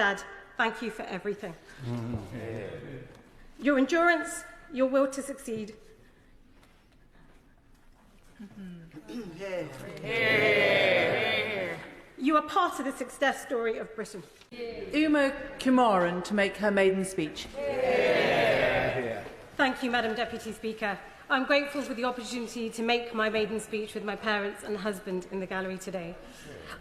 Dad, thank you for everything. Your endurance, your will to succeed. You are part of the success story of Britain. Uma Kumaran to make her maiden speech. Thank you, Madam Deputy Speaker. I'm grateful for the opportunity to make my maiden speech with my parents and husband in the gallery today.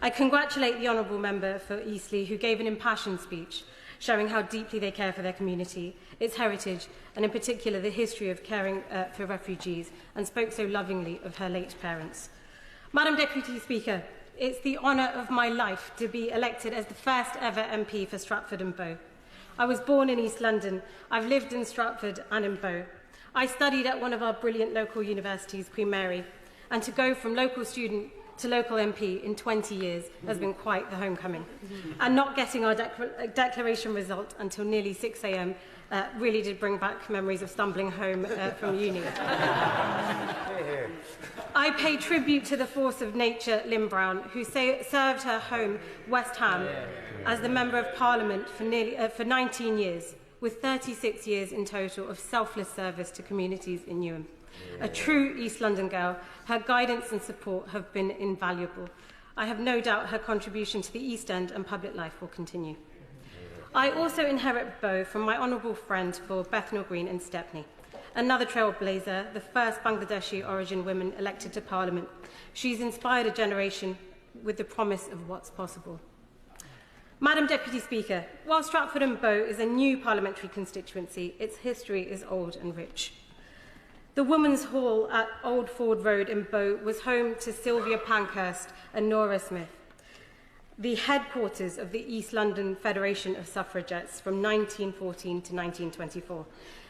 I congratulate the Honourable Member for Eastleigh, who gave an impassioned speech, showing how deeply they care for their community, its heritage, and in particular the history of caring for refugees, and spoke so lovingly of her late parents. Madam Deputy Speaker, it's the honour of my life to be elected as the first ever MP for Stratford and Bow. I was born in East London. I've lived in Stratford and in Bow. I studied at one of our brilliant local universities, Queen Mary, and to go from local student to local MP in 20 years has been quite the homecoming. And not getting our declaration result until nearly 6 a.m. Really did bring back memories of stumbling home from uni. I pay tribute to the force of nature, Lynn Brown, who served her home, West Ham, as the Member of Parliament for 19 years, with 36 years in total of selfless service to communities in Newham. A true East London girl, her guidance and support have been invaluable. I have no doubt her contribution to the East End and public life will continue. I also inherit Bow from my honourable friend for Bethnal Green and Stepney. Another trailblazer, the first Bangladeshi origin woman elected to Parliament. She's inspired a generation with the promise of what's possible. Madam Deputy Speaker, while Stratford and Bow is a new parliamentary constituency, its history is old and rich. The Women's Hall at Old Ford Road in Bow was home to Sylvia Pankhurst and Nora Smith, the headquarters of the East London Federation of Suffragettes from 1914 to 1924,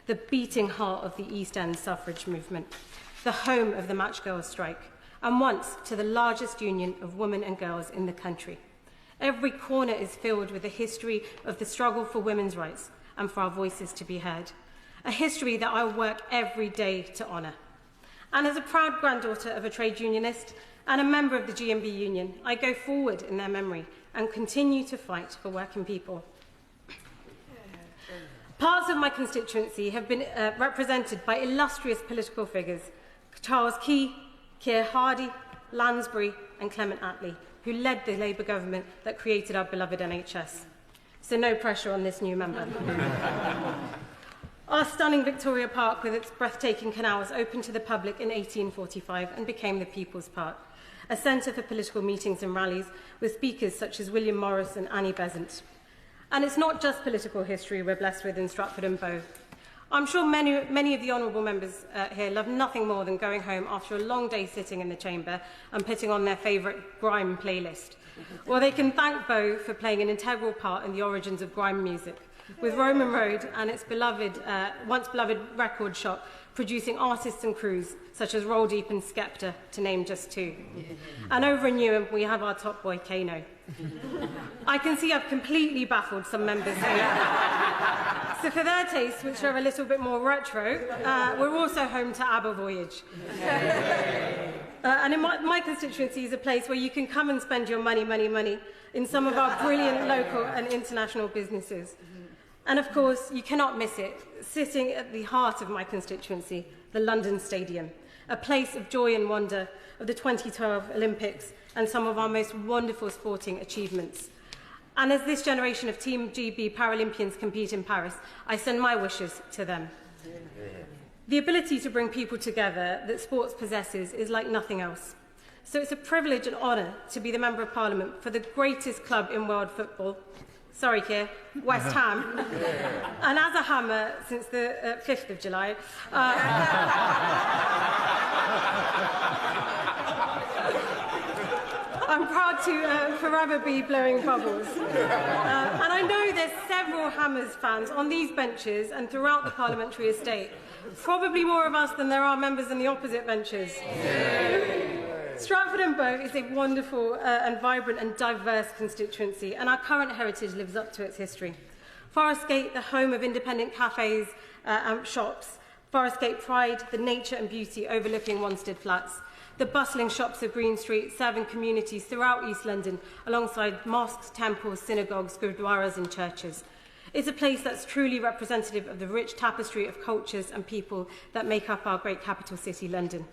the beating heart of the East End suffrage movement, the home of the Match Girls strike, and once to the largest union of women and girls in the country. Every corner is filled with the history of the struggle for women's rights and for our voices to be heard, a history that I work every day to honour. And as a proud granddaughter of a trade unionist and a member of the GMB union, I go forward in their memory and continue to fight for working people. Parts of my constituency have been represented by illustrious political figures, Charles Key, Keir Hardie, Lansbury and Clement Attlee, who led the Labour government that created our beloved NHS. So no pressure on this new member. Our stunning Victoria Park with its breathtaking canals opened to the public in 1845 and became the People's Park, a centre for political meetings and rallies with speakers such as William Morris and Annie Besant. And it's not just political history we're blessed with in Stratford and Bow. I'm sure many of the honourable members here love nothing more than going home after a long day sitting in the chamber and putting on their favourite grime playlist. Or they can thank Bow for playing an integral part in the origins of grime music, with Roman Road and its once beloved record shop producing artists and crews such as Roll Deep and Skepta, to name just two. And over in Newham, we have our top boy, Kano. I can see I've completely baffled some members here. So for their tastes, which are a little bit more retro, we're also home to ABBA Voyage. And in my constituency is a place where you can come and spend your money in some of our brilliant local and international businesses. And of course, you cannot miss it, sitting at the heart of my constituency, the London Stadium, a place of joy and wonder of the 2012 Olympics and some of our most wonderful sporting achievements. And as this generation of Team GB Paralympians compete in Paris, I send my wishes to them. The ability to bring people together that sports possesses is like nothing else. So it's a privilege and honour to be the Member of Parliament for the greatest club in world football. Sorry, Keir, West Ham. And as a Hammer since the 5th of July, I'm proud to forever be blowing bubbles. And I know there's several Hammers fans on these benches and throughout the parliamentary estate. Probably more of us than there are members in the opposite benches. Stratford and Bow is a wonderful and vibrant and diverse constituency, and our current heritage lives up to its history. Forest Gate, the home of independent cafes and shops. Forest Gate Pride, the nature and beauty overlooking Wanstead Flats. the bustling shops of Green Street serving communities throughout East London alongside mosques, temples, synagogues, gurdwaras and churches. It's a place that's truly representative of the rich tapestry of cultures and people that make up our great capital city, London.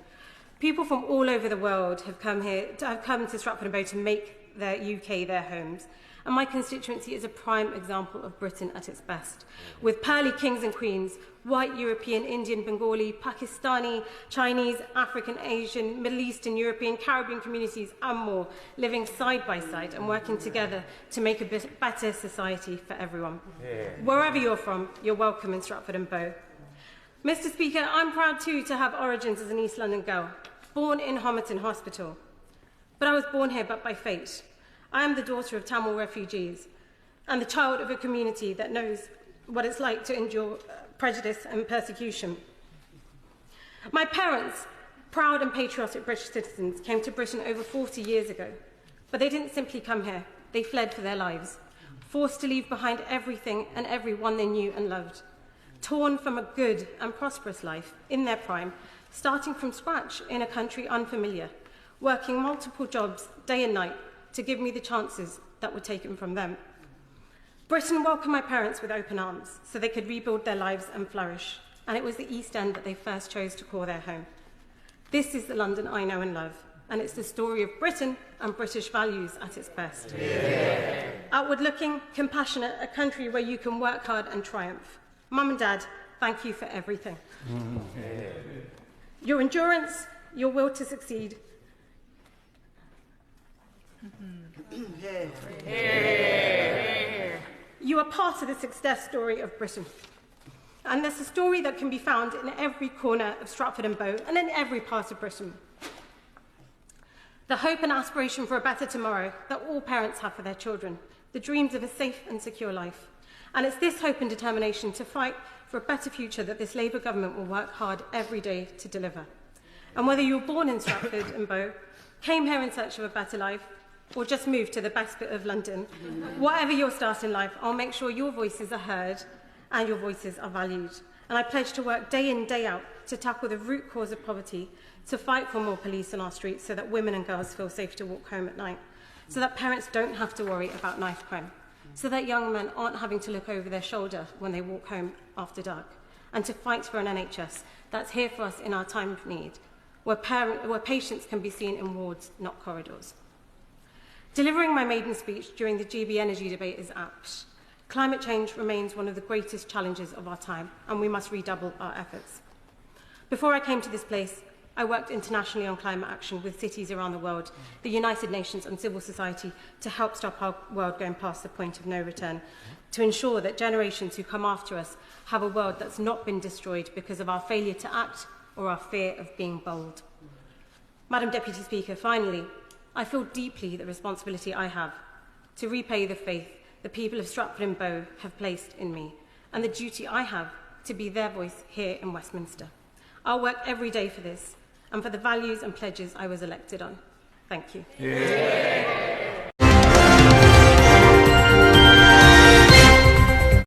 People from all over the world have come to Stratford and Bow to make their UK their homes. And my constituency is a prime example of Britain at its best, with pearly kings and queens, white, European, Indian, Bengali, Pakistani, Chinese, African, Asian, Middle Eastern, European, Caribbean communities and more living side by side and working together to make a better society for everyone. Yeah. Wherever you're from, you're welcome in Stratford and Bow. Mr. Speaker, I'm proud too to have origins as an East London girl, born in Homerton Hospital. But I was born here but by fate. I am the daughter of Tamil refugees and the child of a community that knows what it's like to endure prejudice and persecution. My parents, proud and patriotic British citizens, came to Britain over 40 years ago, but they didn't simply come here. They fled for their lives, forced to leave behind everything and everyone they knew and loved, torn from a good and prosperous life in their prime, starting from scratch in a country unfamiliar, working multiple jobs day and night to give me the chances that were taken from them. Britain welcomed my parents with open arms so they could rebuild their lives and flourish, and it was the East End that they first chose to call their home. This is the London I know and love, and it's the story of Britain and British values at its best. Yeah. Outward-looking, compassionate, a country where you can work hard and triumph. Mum and Dad, thank you for everything. Yeah. Your endurance, your will to succeed, you are part of the success story of Britain. And there's a story that can be found in every corner of Stratford and Bow and in every part of Britain. The hope and aspiration for a better tomorrow that all parents have for their children, the dreams of a safe and secure life. And it's this hope and determination to fight for a better future that this Labour government will work hard every day to deliver. And whether you were born in Stratford and Bow, came here in search of a better life, or just move to the best bit of London, whatever your start in life, I'll make sure your voices are heard and your voices are valued. And I pledge to work day in, day out to tackle the root cause of poverty, to fight for more police on our streets so that women and girls feel safe to walk home at night, so that parents don't have to worry about knife crime, so that young men aren't having to look over their shoulder when they walk home after dark, and to fight for an NHS that's here for us in our time of need, where patients can be seen in wards, not corridors. Delivering my maiden speech during the GB energy debate is apt. Climate change remains one of the greatest challenges of our time, and we must redouble our efforts. Before I came to this place, I worked internationally on climate action with cities around the world, the United Nations and civil society to help stop our world going past the point of no return, to ensure that generations who come after us have a world that's not been destroyed because of our failure to act or our fear of being bold. Madam Deputy Speaker, finally, I feel deeply the responsibility I have to repay the faith the people of Stratford and Bow have placed in me, and the duty I have to be their voice here in Westminster. I'll work every day for this, and for the values and pledges I was elected on. Thank you. Yeah.